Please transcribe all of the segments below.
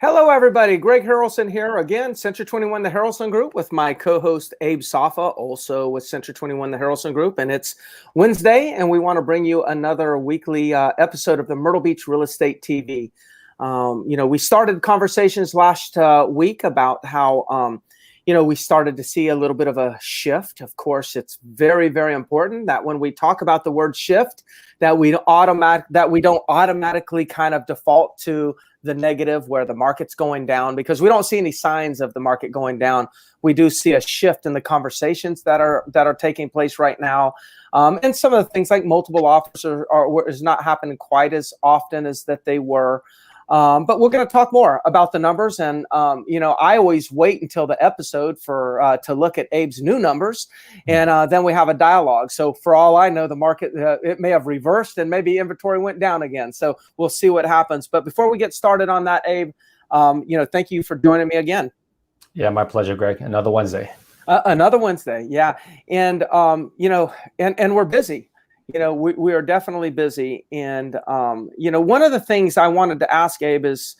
Hello, everybody. Greg Harrelson here again, Century 21, the Harrelson Group, with my co-host Abe Safa, also with Century 21, the Harrelson Group. And it's Wednesday, and we want to bring you another weekly episode of the Myrtle Beach Real Estate TV. We started conversations last week about how, we started to see a little bit of a shift. Of course, it's very, very important that when we talk about the word shift, that we don't automatically kind of default to the negative where the market's going down, because we don't see any signs of the market going down. We do see a shift in the conversations that are taking place right now. And some of the things like multiple offers is not happening quite as often as that they were. But we're going to talk more about the numbers. And, I always wait until the episode to look at Abe's new numbers. And then we have a dialogue. So for all I know, the market, it may have reversed and maybe inventory went down again. So we'll see what happens. But before we get started on that, Abe, thank you for joining me again. Yeah, my pleasure, Greg. Another Wednesday. Another Wednesday. Yeah. And, and we're busy. We are definitely busy. And, one of the things I wanted to ask Abe is,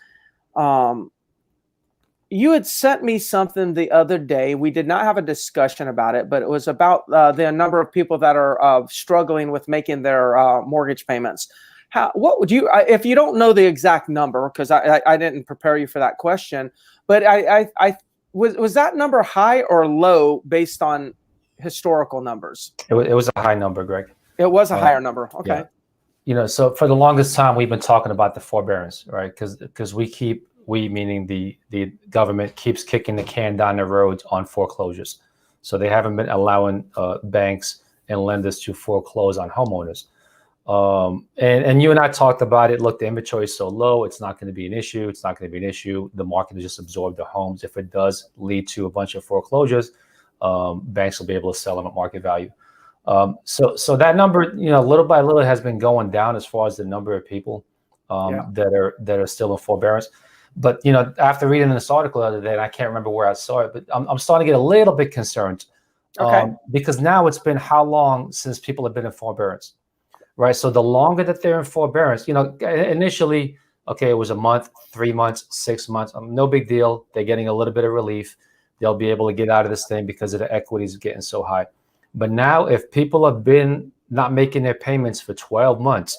you had sent me something the other day. We did not have a discussion about it, but it was about the number of people that are struggling with making their mortgage payments. What would you, if you don't know the exact number, because I didn't prepare you for that question, but was that number high or low based on historical numbers? It was a high number, Greg. It was a higher number. Okay. Yeah. So for the longest time, we've been talking about the forbearance, right? Because we meaning the government keeps kicking the can down the road on foreclosures. So they haven't been allowing banks and lenders to foreclose on homeowners. And you and I talked about it. Look, the inventory is so low, it's not going to be an issue. It's not going to be an issue. The market will just absorb the homes. If it does lead to a bunch of foreclosures, banks will be able to sell them at market value. So that number, little by little has been going down as far as the number of people that are still in forbearance. But, after reading this article the other day, and I can't remember where I saw it, but I'm starting to get a little bit concerned. Because now it's been how long since people have been in forbearance, right? So the longer that they're in forbearance, initially, okay, it was a month, 3 months, 6 months, no big deal. They're getting a little bit of relief. They'll be able to get out of this thing because of the equities getting so high. But now if people have been not making their payments for 12 months,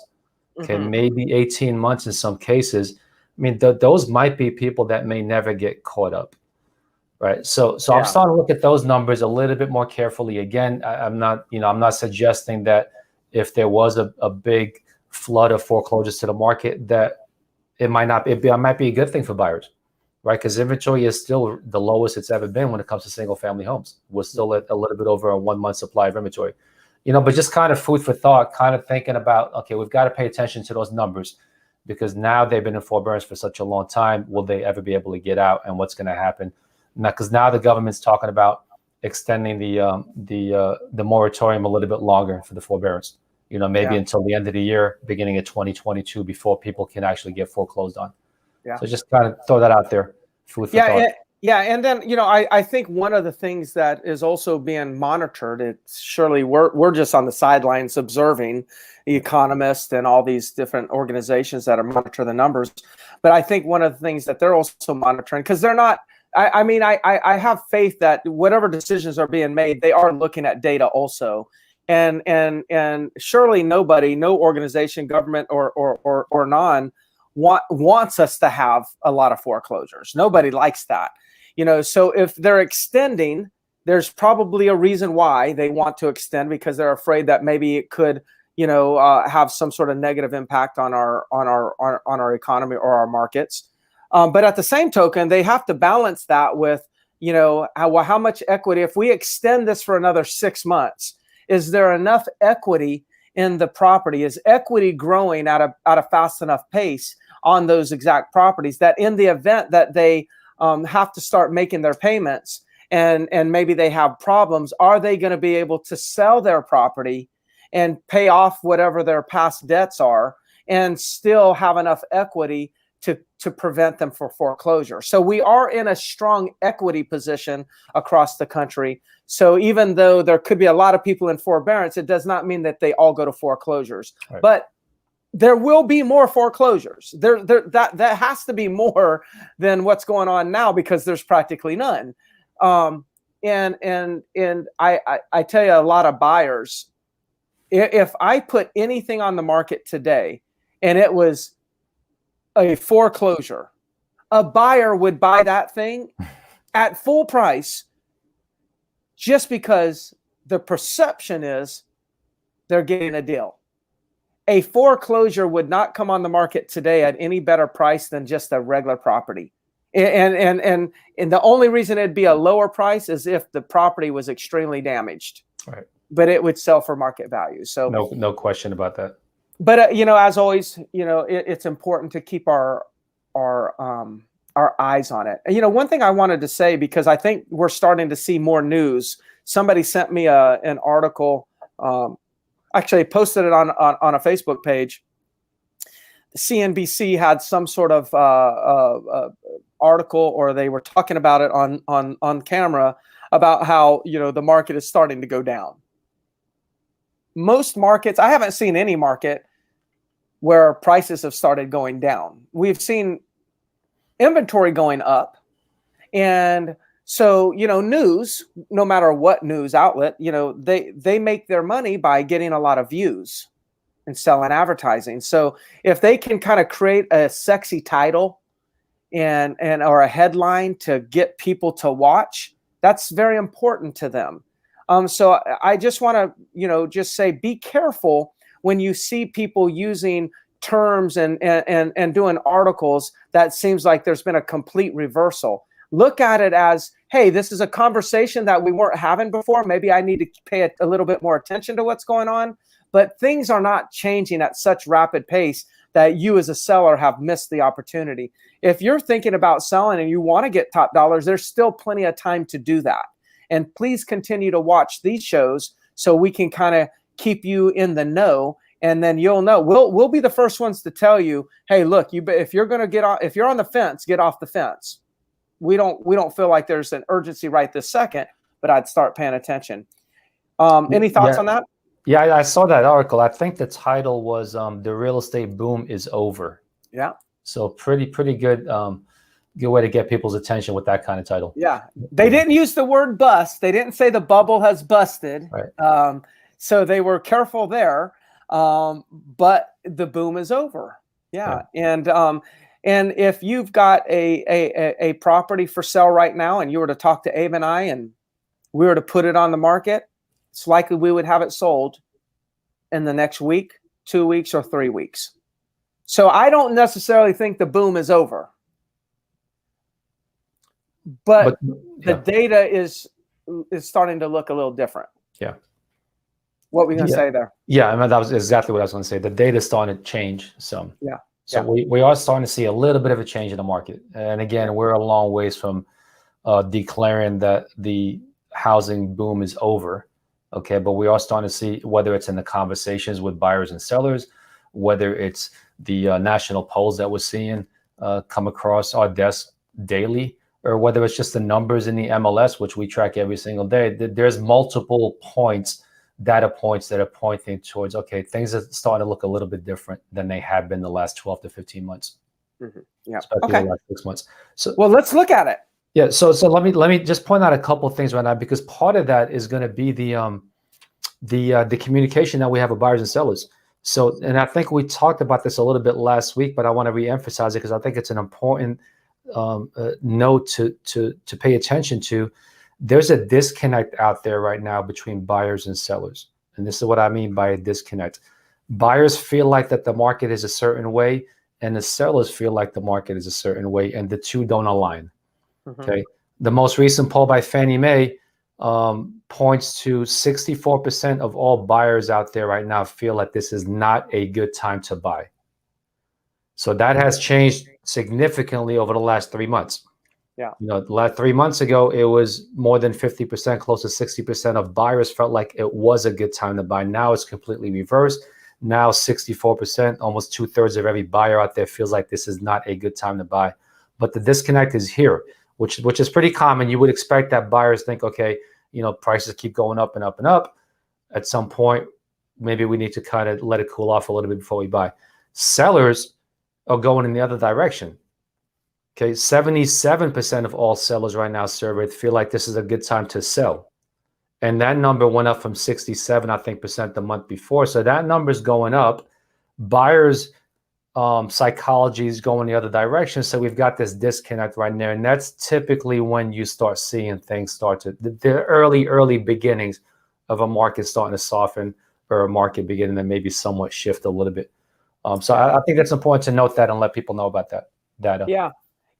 okay, maybe 18 months in some cases, I mean, those might be people that may never get caught up, right? So I'm starting to look at those numbers a little bit more carefully. Again, I'm not suggesting that if there was a big flood of foreclosures to the market, that it might be a good thing for buyers. Right, because inventory is still the lowest it's ever been when it comes to single-family homes. We're still at a little bit over a 1 month supply of inventory, but just kind of food for thought, kind of thinking about, okay, we've got to pay attention to those numbers because now they've been in forbearance for such a long time. Will they ever be able to get out, and what's going to happen? Now, because now the government's talking about extending the moratorium a little bit longer for the forbearance. Maybe until the end of the year, beginning of 2022, before people can actually get foreclosed on. Yeah. So just kind of throw that out there. Food for thought. And then, I think one of the things that is also being monitored, it's surely we're just on the sidelines observing the economists and all these different organizations that are monitor the numbers. But I think one of the things that they're also monitoring, because they're not, I have faith that whatever decisions are being made, they are looking at data also. And surely no organization, government or non, wants us to have a lot of foreclosures. Nobody likes that, so if they're extending, there's probably a reason why they want to extend, because they're afraid that maybe it could, have some sort of negative impact on our economy or our markets. But at the same token, they have to balance that with, how much equity, if we extend this for another 6 months, is there enough equity in the property? Is equity growing at a fast enough pace on those exact properties that in the event that they have to start making their payments and maybe they have problems, are they going to be able to sell their property and pay off whatever their past debts are and still have enough equity to prevent them from foreclosure? So we are in a strong equity position across the country. So even though there could be a lot of people in forbearance, it does not mean that they all go to foreclosures. Right. But there will be more foreclosures. That has to be more than what's going on now, because there's practically none. And I tell you, a lot of buyers, if I put anything on the market today and it was a foreclosure, a buyer would buy that thing at full price, just because the perception is they're getting a deal. A foreclosure would not come on the market today at any better price than just a regular property. And the only reason it'd be a lower price is if the property was extremely damaged. Right. But it would sell for market value. So no question about that. But as always, it's important to keep our eyes on it. And one thing I wanted to say, because I think we're starting to see more news. Somebody sent me an article. Actually, I posted it on a Facebook page. CNBC had some sort of article, or they were talking about it on camera, about how the market is starting to go down. Most markets, I haven't seen any market where prices have started going down. We've seen inventory going up, and so news, no matter what news outlet, they make their money by getting a lot of views and selling advertising. So if they can kind of create a sexy title and or a headline to get people to watch, that's very important to them. So I just want to just say, be careful when you see people using terms and doing articles that seems like there's been a complete reversal. Look at it as, hey, this is a conversation that we weren't having before. Maybe I need to pay a little bit more attention to what's going on. But things are not changing at such rapid pace that you as a seller have missed the opportunity. If you're thinking about selling and you want to get top dollars, there's still plenty of time to do that. And please continue to watch these shows so we can kind of keep you in the know. And then you'll know. We'll be the first ones to tell you, hey, look, if you're going to get off, if you're on the fence, get off the fence. We don't feel like there's an urgency right this second, but I'd start paying attention. Any thoughts on that? Yeah, I saw that article. I think the title was "The Real Estate Boom is Over." Yeah. So pretty good good way to get people's attention with that kind of title. Yeah. They didn't use the word bust. They didn't say the bubble has busted. Right. So they were careful there. But the boom is over. Yeah. And if you've got a property for sale right now, and you were to talk to Abe and I, and we were to put it on the market, it's likely we would have it sold in the next week, 2 weeks, or 3 weeks. So I don't necessarily think the boom is over. But the data is starting to look a little different. Yeah. What were you going to say there? Yeah, I mean, that was exactly what I was going to say. The data is starting to change some. Yeah. So we are starting to see a little bit of a change in the market. And again, we're a long ways from declaring that the housing boom is over. Okay, but we are starting to see, whether it's in the conversations with buyers and sellers, whether it's the national polls that we're seeing come across our desk daily, or whether it's just the numbers in the MLS, which we track every single day. There's multiple data points that are pointing towards, okay, things are starting to look a little bit different than they have been the last 12 to 15 months. Mm-hmm. Yeah. Especially the last 6 months. So, well, let's look at it. Yeah. So let me just point out a couple of things right now, because part of that is going to be the communication that we have with buyers and sellers. So, and I think we talked about this a little bit last week, but I want to reemphasize it because I think it's an important note to pay attention to. There's a disconnect out there right now between buyers and sellers. And this is what I mean by a disconnect. Buyers feel like that the market is a certain way, and the sellers feel like the market is a certain way, and the two don't align. Mm-hmm. Okay. The most recent poll by Fannie Mae points to 64% of all buyers out there right now feel like this is not a good time to buy. So that has changed significantly over the last 3 months. Yeah. Last 3 months ago, it was more than 50%, close to 60% of buyers felt like it was a good time to buy. Now it's completely reversed. Now 64%, almost 2/3 of every buyer out there feels like this is not a good time to buy. But the disconnect is here, which is pretty common. You would expect that buyers think, okay, prices keep going up and up and up. At some point, maybe we need to kind of let it cool off a little bit before we buy. Sellers are going in the other direction. Okay, 77% of all sellers right now surveyed feel like this is a good time to sell. And that number went up from 67, I think, percent the month before. So that number is going up. Buyers' psychology is going the other direction. So we've got this disconnect right there. And that's typically when you start seeing things start to, the early beginnings of a market starting to soften, or a market beginning to maybe somewhat shift a little bit. So I think that's important to note that and let people know about that data. Yeah.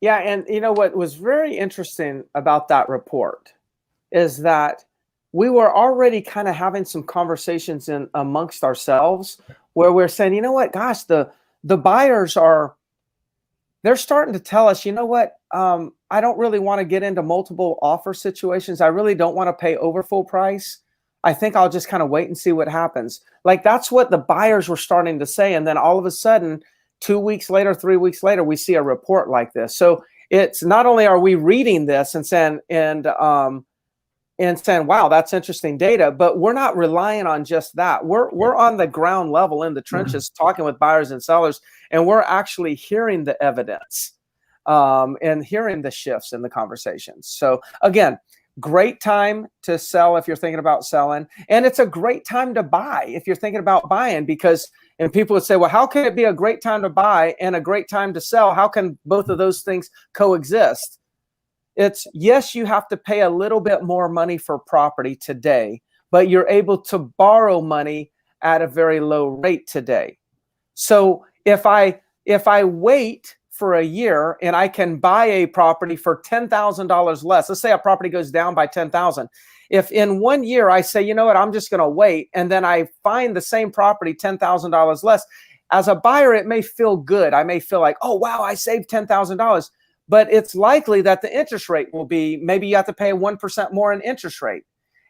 Yeah. And you know what was very interesting about that report is that we were already kind of having some conversations amongst ourselves where we're saying, you know what, gosh, the buyers they're starting to tell us, you know what, I don't really want to get into multiple offer situations. I really don't want to pay over full price. I think I'll just kind of wait and see what happens. Like that's what the buyers were starting to say. And then all of a sudden, 2 weeks later, 3 weeks later, we see a report like this. So it's not only are we reading this and saying, wow, that's interesting data, but we're not relying on just that. We're on the ground level in the trenches talking with buyers and sellers, and we're actually hearing the evidence and hearing the shifts in the conversations. So again, great time to sell if you're thinking about selling, and it's a great time to buy if you're thinking about buying, because, and people would say, well, how can it be a great time to buy and a great time to sell? How can both of those things coexist? It's, yes, you have to pay a little bit more money for property today, but you're able to borrow money at a very low rate today. So if I wait for a year and I can buy a property for $10,000 less, let's say a property goes down by 10,000. If in 1 year I say, you know what, I'm just going to wait, and then I find the same property $10,000 less, as a buyer, it may feel good. I may feel like, oh, wow, I saved $10,000. But it's likely that the interest rate will be, maybe you have to pay 1% more in interest rate.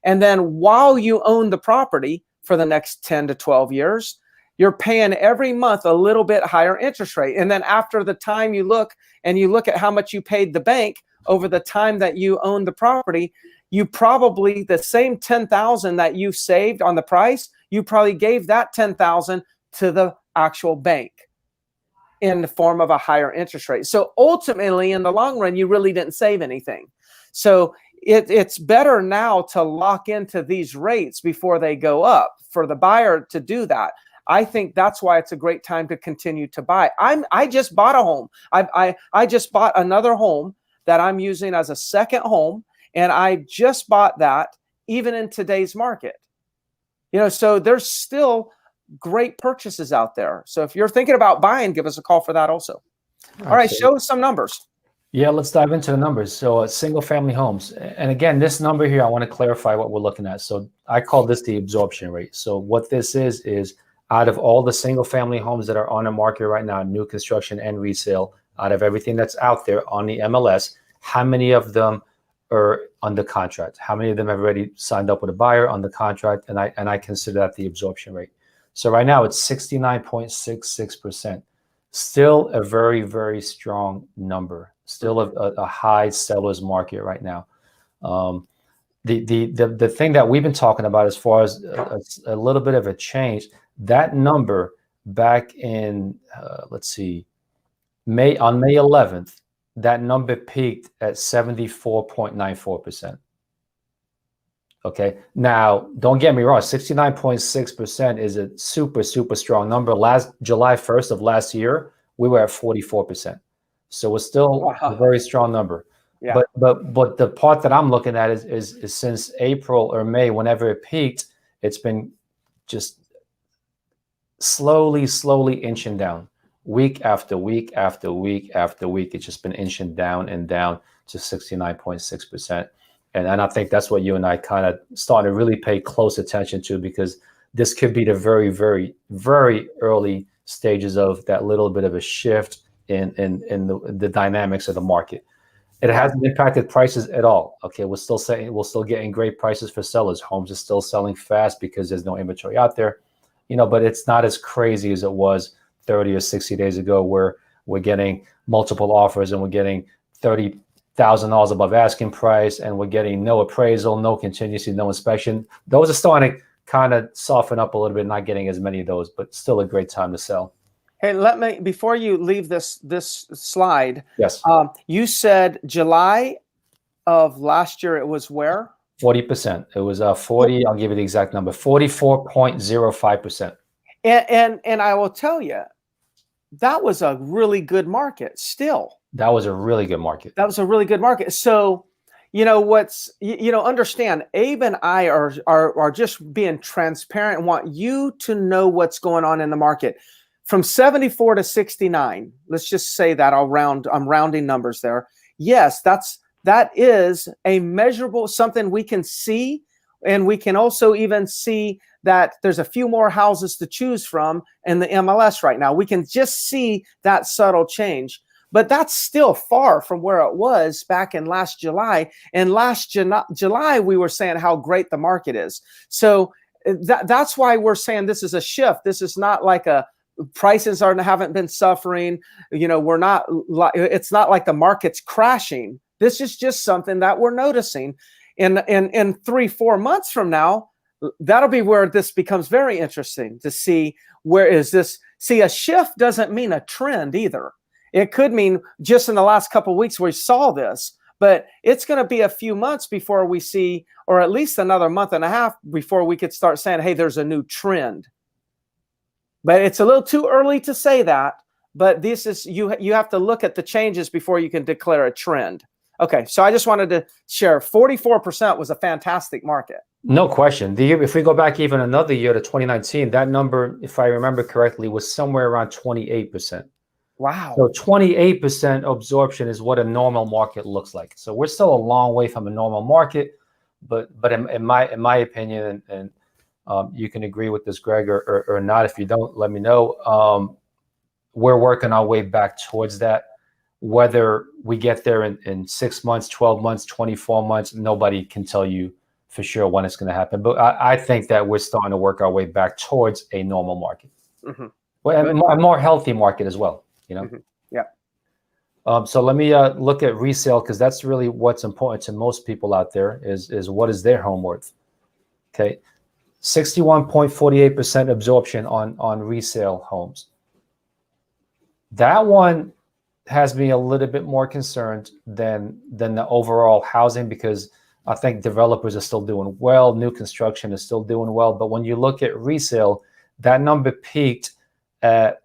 And then while you own the property for the next 10 to 12 years, you're paying every month a little bit higher interest rate. And then after the time you look at how much you paid the bank over the time that you owned the property, you probably, the same 10,000 that you saved on the price, you probably gave that 10,000 to the actual bank in the form of a higher interest rate. So ultimately, in the long run, you really didn't save anything. So it's better now to lock into these rates before they go up for the buyer to do that. I think that's why it's a great time to continue to buy. I just bought a home. I just bought another home that I'm using as a second home, and I just bought that even in today's market. You know, so there's still great purchases out there. So if you're thinking about buying, give us a call for that also. All right, show us some numbers. Yeah, let's dive into the numbers. So single family homes. And again, this number here, I want to clarify what we're looking at. So I call this the absorption rate. So what this is out of all the single family homes that are on the market right now, new construction and resale, out of everything that's out there on the MLS, how many of them are under contract? How many of them have already signed up with a buyer on the contract? And I consider that the absorption rate. So right now it's 69.66%. Still a very, very strong number. Still a high seller's market right now. The thing that we've been talking about as far as a little bit of a change, that number back in, let's see, on May 11th, that number peaked at 74.94%. Okay. Now, don't get me wrong. 69.6% is a super, super strong number. Last July 1st of last year, we were at 44%. So it's still a very strong number. Yeah. But the part that I'm looking at is since April or May, whenever it peaked, it's been just slowly inching down. Week after week after week after week, it's just been inching down and down to 69.6%. And I think that's what you and I kind of started to really pay close attention to, because this could be the very, very, very early stages of that little bit of a shift in the dynamics of the market. It hasn't impacted prices at all. Okay, we're still getting great prices for sellers. Homes are still selling fast because there's no inventory out there, you know. But it's not as crazy as it was 30 or 60 days ago, where we're getting multiple offers and we're getting $30,000 above asking price, and we're getting no appraisal, no contingency, no inspection. Those are starting to kind of soften up a little bit, not getting as many of those, but still a great time to sell. Hey, let me, before you leave this slide, Yes. you said July of last year, it was where? 40%. It was 40. I'll give you the exact number. 44.05%. And I will tell you, that was a really good market still. That was a really good market. That was a really good market. So, understand, Abe and I are just being transparent and want you to know what's going on in the market. From 74 to 69, let's just say that I'm rounding numbers there. Yes, that is a measurable, something we can see, and we can also even see that there's a few more houses to choose from in the MLS right now. We can just see that subtle change. But that's still far from where it was back in last July. And last July, we were saying how great the market is. So that's why we're saying this is a shift. This is not like prices haven't been suffering. It's not like the market's crashing. This is just something that we're noticing. In 3-4 months from now, that'll be where this becomes very interesting to see where is this. See, a shift doesn't mean a trend either. It could mean just in the last couple of weeks we saw this, but it's going to be a few months before we see, or at least another month and a half before we could start saying, hey, there's a new trend. But it's a little too early to say that, but this is, you have to look at the changes before you can declare a trend. Okay, so I just wanted to share 44% was a fantastic market. No question. If we go back even another year to 2019, that number, if I remember correctly, was somewhere around 28%. Wow. So 28% absorption is what a normal market looks like. So we're still a long way from a normal market, but in my opinion, and you can agree with this, Greg, or not. If you don't, let me know. We're working our way back towards that. Whether we get there in 6 months, 12 months, 24 months, nobody can tell you for sure when it's going to happen. But I think that we're starting to work our way back towards a normal market. Mm-hmm. Well, and a more healthy market as well. Mm-hmm. Yeah. So let me look at resale, because that's really what's important to most people out there is what is their home worth. Okay, 61.48% absorption on resale homes. That one has me a little bit more concerned than the overall housing, because I think developers are still doing well, new construction is still doing well. But when you look at resale, that number peaked at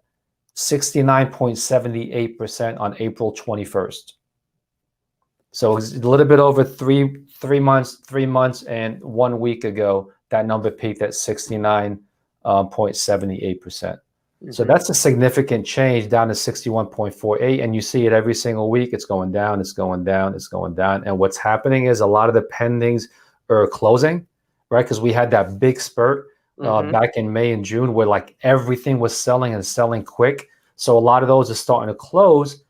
69.78% on April 21st. So it's a little bit over three months and 1 week ago, that number peaked at 69.78%. Mm-hmm. So that's a significant change, down to 61.48. And you see it every single week. It's going down, it's going down, it's going down. And what's happening is a lot of the pendings are closing, right? Because we had that big spurt back in May and June where like everything was selling and selling quick. So a lot of those are starting to close,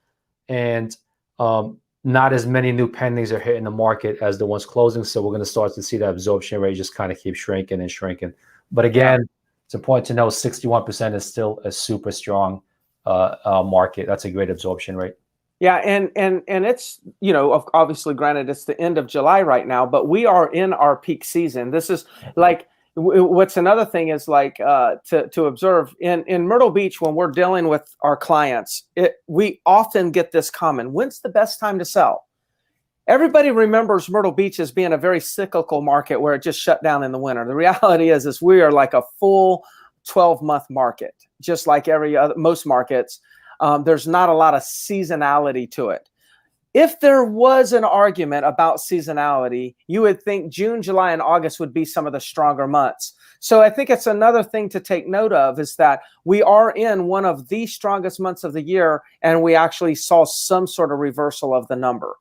and not as many new pendings are hitting the market as the ones closing. So we're going to start to see that absorption rate just kind of keep shrinking and shrinking. But again, it's important to know 61% is still a super strong market. That's a great absorption rate. Yeah, and it's, obviously, granted, it's the end of July right now, but we are in our peak season. This is like, what's another thing is like to observe in Myrtle Beach, when we're dealing with our clients, we often get this comment: when's the best time to sell? Everybody remembers Myrtle Beach as being a very cyclical market where it just shut down in the winter. The reality is we are like a full 12-month market, just like most markets. There's not a lot of seasonality to it. If there was an argument about seasonality, you would think June, July, and August would be some of the stronger months. So I think it's another thing to take note of, is that we are in one of the strongest months of the year, and we actually saw some sort of reversal of the number.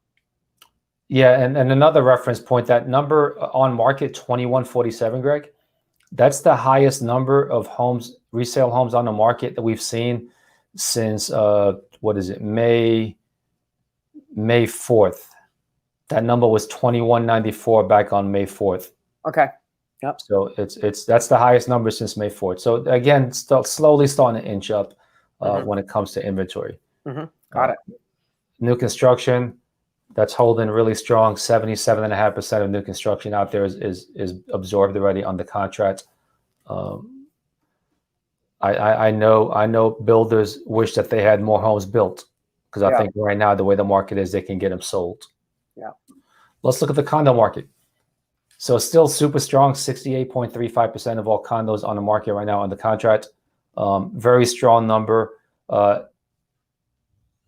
Yeah, and another reference point, that number on market, 2147, Greg, that's the highest number of homes, resale homes on the market that we've seen since, May 4th. That number was 2194 back on May 4th. Okay. Yep. So that's the highest number since May 4th. So again, slowly starting to inch up when it comes to inventory. Mm-hmm. Got it. New construction, that's holding really strong. 77.5% of new construction out there is absorbed already on the contract. I know builders wish that they had more homes built, because I think right now the way the market is, they can get them sold. Yeah. Let's look at the condo market. So still super strong, 68.35% of all condos on the market right now under contract. Very strong number.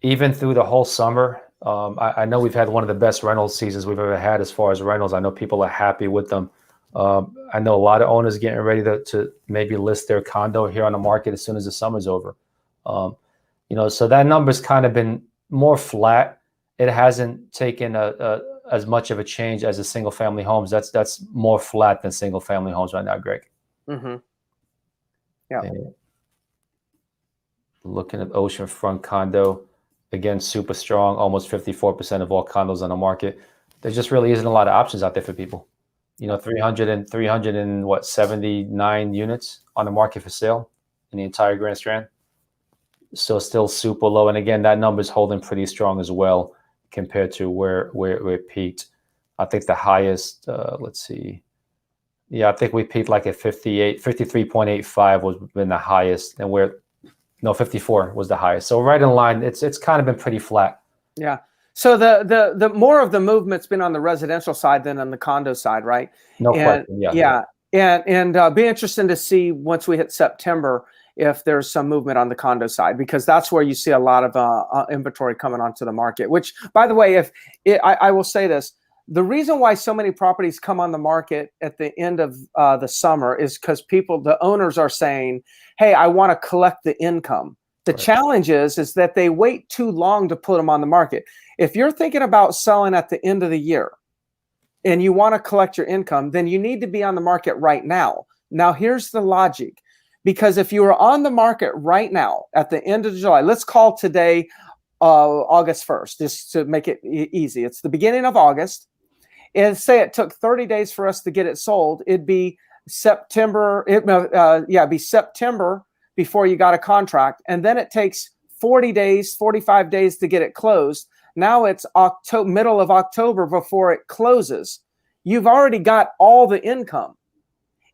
Even through the whole summer, I know we've had one of the best rental seasons we've ever had as far as rentals. I know people are happy with them. I know a lot of owners getting ready to maybe list their condo here on the market as soon as the summer's over. So that number's kind of been more flat. It hasn't taken as much of a change as the single family homes. That's more flat than single family homes right now, Greg. Mm-hmm. Yeah. And looking at oceanfront condo, again, super strong, almost 54% of all condos on the market. There just really isn't a lot of options out there for people. 379 units on the market for sale in the entire Grand Strand. So still super low. And again, that number is holding pretty strong as well compared to where it peaked. I think the highest, let's see. Yeah, I think we peaked like at 53.85 was been the highest, and 54 was the highest. So right in line, it's kind of been pretty flat. Yeah. So the more of the movement's been on the residential side than on the condo side, right? No question. Yeah. And be interesting to see once we hit September if there's some movement on the condo side, because that's where you see a lot of inventory coming onto the market. Which, by the way, I will say this. The reason why so many properties come on the market at the end of the summer is because the owners are saying, hey, I want to collect the income. The challenge is that they wait too long to put them on the market. If you're thinking about selling at the end of the year and you want to collect your income, then you need to be on the market right now. Now, here's the logic. Because if you were on the market right now at the end of July, let's call today August 1st, just to make it easy. It's the beginning of August. And say it took 30 days for us to get it sold, it'd be September. It'd be September before you got a contract. And then it takes 40 days, 45 days to get it closed. Now it's middle of October before it closes. You've already got all the income.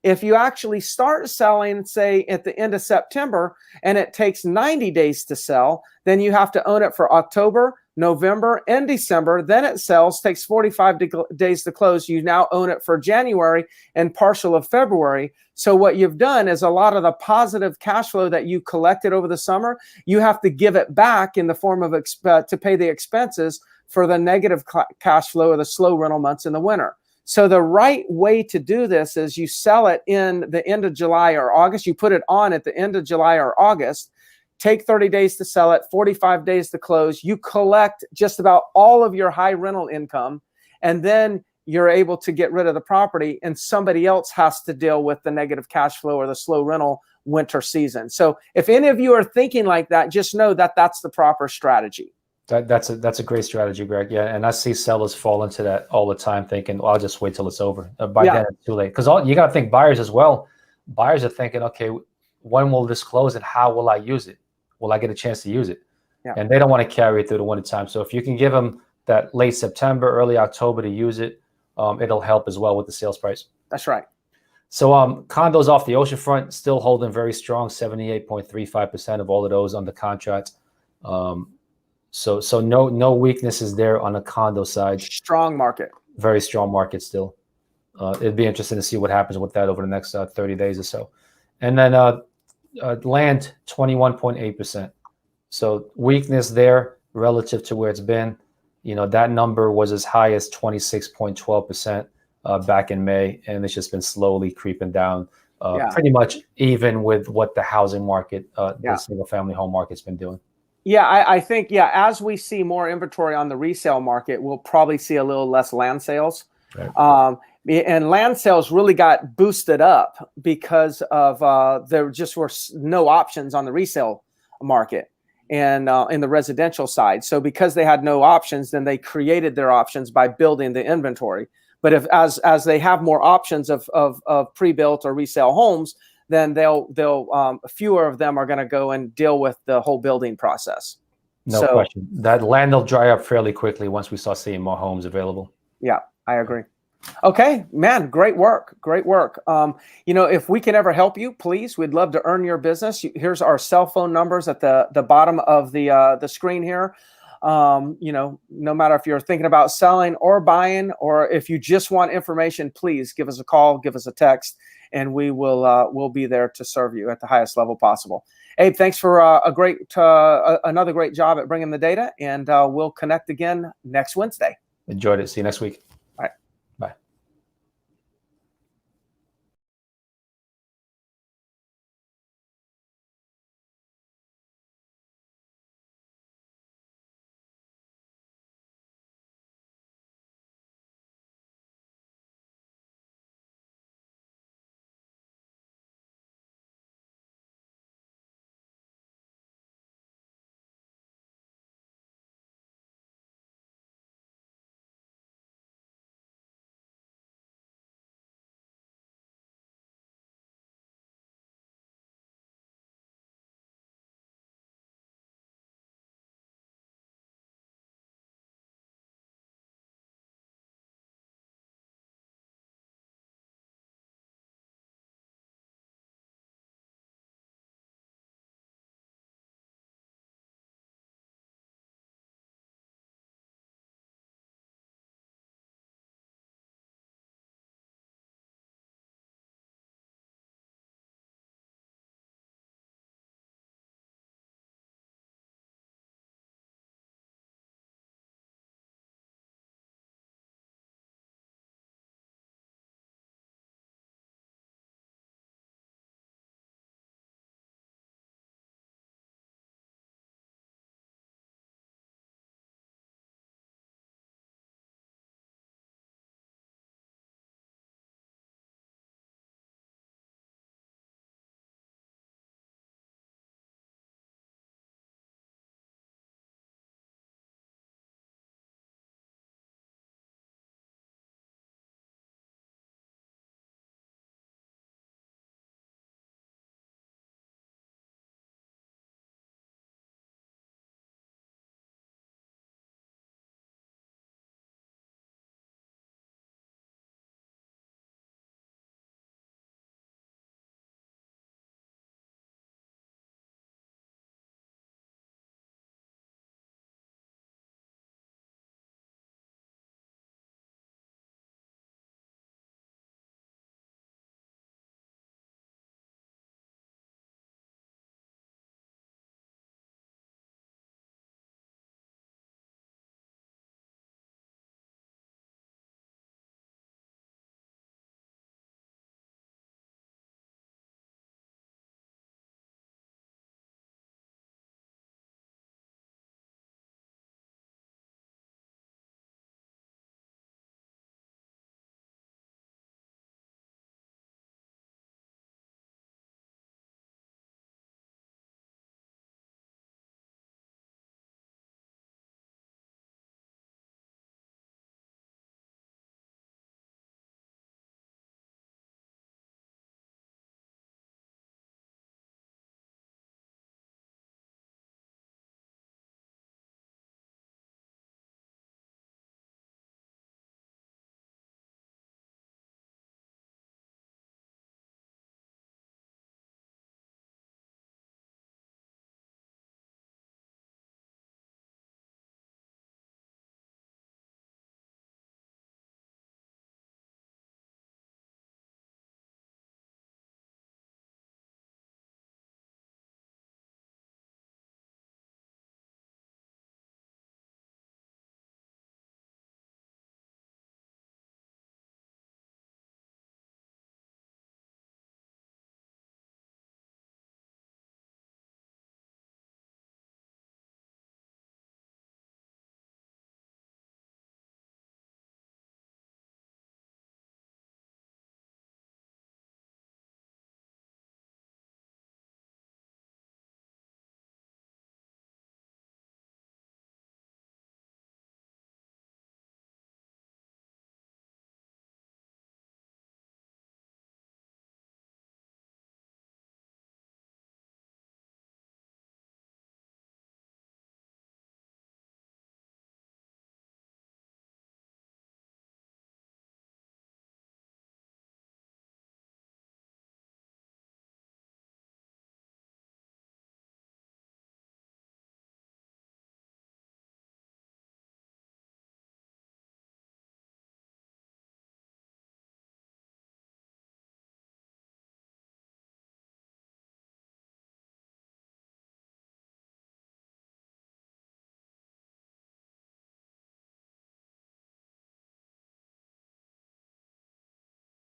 If you actually start selling, say, at the end of September, and it takes 90 days to sell, then you have to own it for October, November, and December. Then it sells, takes 45 days to close. You now own it for January and partial of February. So what you've done is a lot of the positive cash flow that you collected over the summer, you have to give it back in the form of to pay the expenses for the negative cash flow of the slow rental months in the winter. So the right way to do this is you sell it in the end of July or August. You put it on at the end of July or August, take 30 days to sell it, 45 days to close. You collect just about all of your high rental income, and then you're able to get rid of the property, and somebody else has to deal with the negative cash flow or the slow rental winter season. So if any of you are thinking like that, just know that that's the proper strategy. That's a great strategy, Greg. Yeah, and I see sellers fall into that all the time, thinking, "Well, I'll just wait till it's over." By then, it's too late. Because you got to think buyers as well. Buyers are thinking, "Okay, when will this close, and how will I use it? Will I get a chance to use it?" Yeah. And they don't want to carry it through the winter time. So if you can give them that late September, early October to use it, it'll help as well with the sales price. That's right. So condos off the oceanfront still holding very strong, 78.35% of all of those under contract. So no weaknesses there on the condo side. Strong market. Very strong market still. It'd be interesting to see what happens with that over the next 30 days or so. And then land, 21.8%. So weakness there relative to where it's been. That number was as high as 26.12% back in May, and it's just been slowly creeping down, pretty much even with what the housing market, the single family home market's been doing. Yeah, I think, as we see more inventory on the resale market, we'll probably see a little less land sales. Right. And land sales really got boosted up because of there just were no options on the resale market and in the residential side. So because they had no options, then they created their options by building the inventory. But as they have more options of pre-built or resale homes, then fewer of them are going to go and deal with the whole building process. No question. That land will dry up fairly quickly once we start seeing more homes available. Yeah, I agree. Okay, man, great work. Great work. If we can ever help you, please, we'd love to earn your business. Here's our cell phone numbers at the bottom of the screen here. No matter if you're thinking about selling or buying, or if you just want information, please give us a call, give us a text, and we'll be there to serve you at the highest level possible. Abe, thanks for another great job at bringing the data, and we'll connect again next Wednesday. Enjoyed it. See you next week.